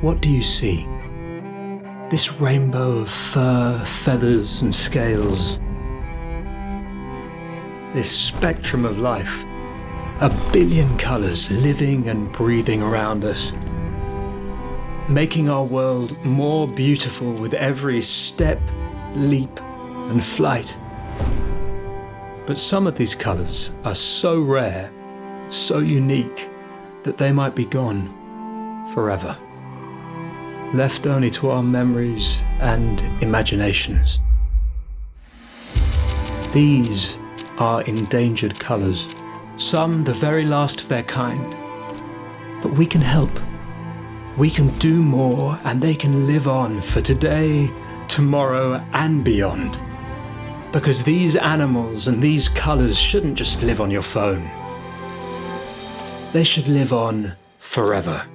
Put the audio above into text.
what do you see? This rainbow of fur, feathers and scales. This spectrum of life. 1 billion colours living and breathing around us. Making our world more beautiful with every step, leap and flight. But some of these colours are so rare, so unique, that they might be gone forever. Left only to our memories and imaginations. These are endangered colours, some the very last of their kind. But we can help. We can do more, and they can live on for today, tomorrow and beyond. Because these animals and these colours shouldn't just live on your phone. They should live on forever.